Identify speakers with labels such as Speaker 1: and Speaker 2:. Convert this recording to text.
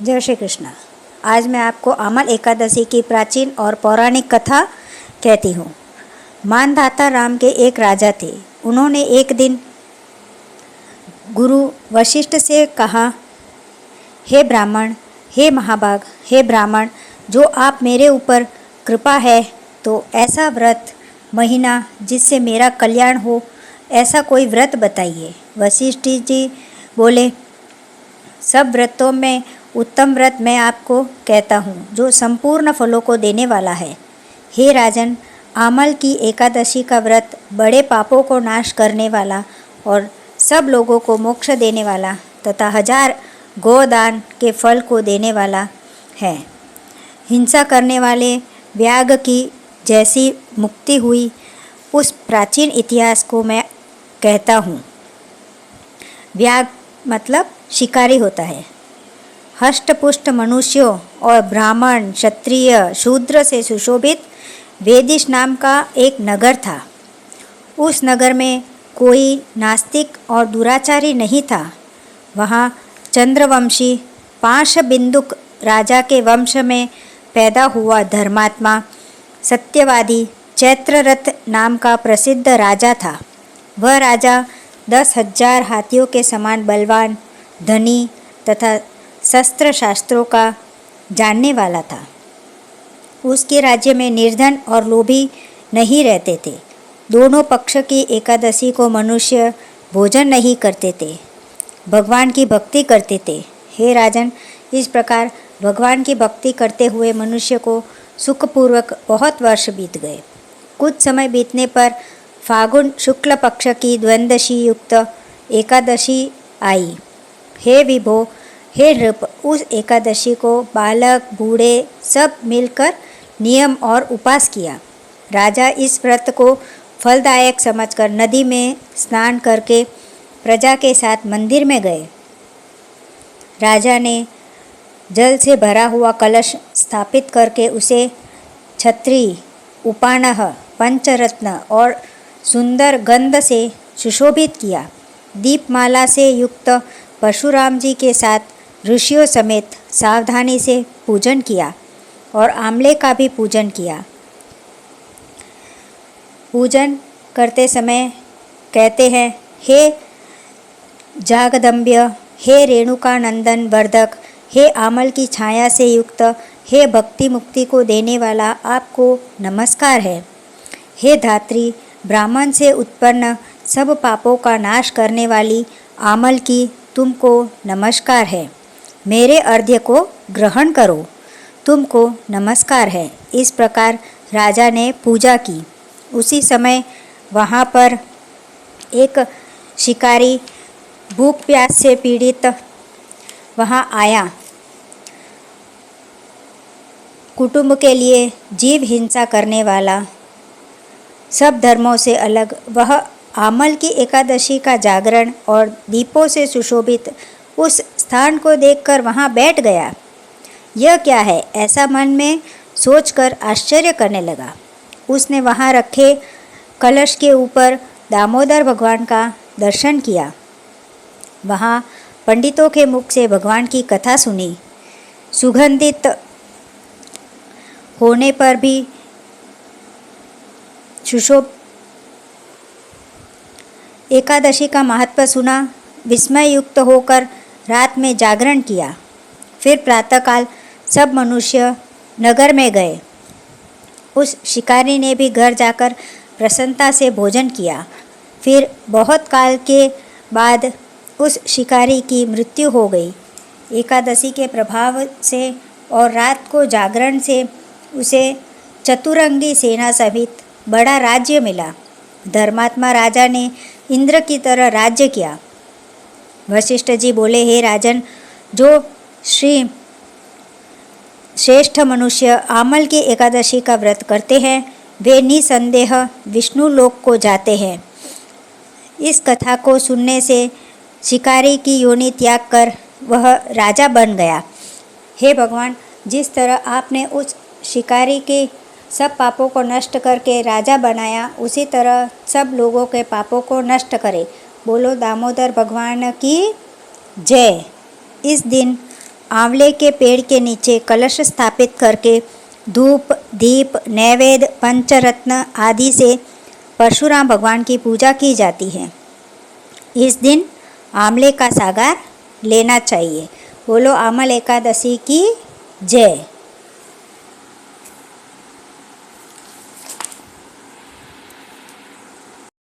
Speaker 1: जय श्री कृष्ण। आज मैं आपको आमल एकादशी की प्राचीन और पौराणिक कथा कहती हूँ। मानधाता राम के एक राजा थे। उन्होंने एक दिन गुरु वशिष्ठ से कहा, हे ब्राह्मण, हे महाभाग, हे ब्राह्मण, जो आप मेरे ऊपर कृपा है तो ऐसा व्रत महीना जिससे मेरा कल्याण हो, ऐसा कोई व्रत बताइए। वशिष्ठ जी बोले, सब व्रतों में उत्तम व्रत मैं आपको कहता हूँ जो संपूर्ण फलों को देने वाला है। हे राजन, आमल की एकादशी का व्रत बड़े पापों को नाश करने वाला और सब लोगों को मोक्ष देने वाला तथा 1000 गोदान के फल को देने वाला है। हिंसा करने वाले व्याग की जैसी मुक्ति हुई, उस प्राचीन इतिहास को मैं कहता हूँ। व्याग मतलब शिकारी होता है। हष्टपुष्ट मनुष्यों और ब्राह्मण, क्षत्रिय, शूद्र से सुशोभित वेदिश नाम का एक नगर था। उस नगर में कोई नास्तिक और दुराचारी नहीं था। वहाँ चंद्रवंशी पाशबिंदुक राजा के वंश में पैदा हुआ धर्मात्मा सत्यवादी चैत्ररथ नाम का प्रसिद्ध राजा था। वह राजा 10,000 हाथियों के समान बलवान, धनी तथा शस्त्र शास्त्रों का जानने वाला था। उसके राज्य में निर्धन और लोभी नहीं रहते थे। दोनों पक्ष की एकादशी को मनुष्य भोजन नहीं करते थे, भगवान की भक्ति करते थे। हे राजन, इस प्रकार भगवान की भक्ति करते हुए मनुष्य को सुखपूर्वक बहुत वर्ष बीत गए। कुछ समय बीतने पर फागुन शुक्ल पक्ष की द्वादशी युक्त एकादशी आई। हे विभो, हे नृप, उस एकादशी को बालक बूढ़े सब मिलकर नियम और उपास किया। राजा इस व्रत को फलदायक समझकर नदी में स्नान करके प्रजा के साथ मंदिर में गए। राजा ने जल से भरा हुआ कलश स्थापित करके उसे छत्री, उपानह, पंचरत्न और सुंदर गंध से सुशोभित किया। दीपमाला से युक्त परशुराम जी के साथ ऋषियों समेत सावधानी से पूजन किया और आमले का भी पूजन किया। पूजन करते समय कहते हैं, हे जागदम्ब्य, हे रेणुकानंदन वर्धक, हे आमल की छाया से युक्त, हे भक्ति मुक्ति को देने वाला, आपको नमस्कार है। हे धात्री, ब्राह्मण से उत्पन्न सब पापों का नाश करने वाली आमल की तुमको नमस्कार है। मेरे अर्घ्य को ग्रहण करो, तुमको नमस्कार है। इस प्रकार राजा ने पूजा की। उसी समय वहाँ पर एक शिकारी भूख प्यास से पीड़ित वहाँ आया। कुटुंब के लिए जीव हिंसा करने वाला, सब धर्मों से अलग, वह आमल की एकादशी का जागरण और दीपों से सुशोभित उस स्थान को देखकर वहाँ बैठ गया। यह क्या है, ऐसा मन में सोचकर आश्चर्य करने लगा। उसने वहाँ रखे कलश के ऊपर दामोदर भगवान का दर्शन किया। वहाँ पंडितों के मुख से भगवान की कथा सुनी। सुगंधित होने पर भी एकादशी का महत्व सुना। विस्मय युक्त होकर रात में जागरण किया। फिर प्रातःकाल सब मनुष्य नगर में गए। उस शिकारी ने भी घर जाकर प्रसन्नता से भोजन किया। फिर बहुत काल के बाद उस शिकारी की मृत्यु हो गई। एकादशी के प्रभाव से और रात को जागरण से उसे चतुरंगी सेना सहित बड़ा राज्य मिला। धर्मात्मा राजा ने इंद्र की तरह राज्य किया। वशिष्ठ जी बोले, हे राजन, जो श्रेष्ठ मनुष्य आमल की एकादशी का व्रत करते हैं वे निसंदेह विष्णु लोक को जाते हैं। इस कथा को सुनने से शिकारी की योनि त्याग कर वह राजा बन गया। हे भगवान, जिस तरह आपने उस शिकारी के सब पापों को नष्ट करके राजा बनाया, उसी तरह सब लोगों के पापों को नष्ट करे। बोलो दामोदर भगवान की जय। इस दिन आंवले के पेड़ के नीचे कलश स्थापित करके धूप दीप नैवेद्य पंचरत्न आदि से परशुराम भगवान की पूजा की जाती है। इस दिन आंवले का सागर लेना चाहिए। बोलो आमल एकादशी की जय।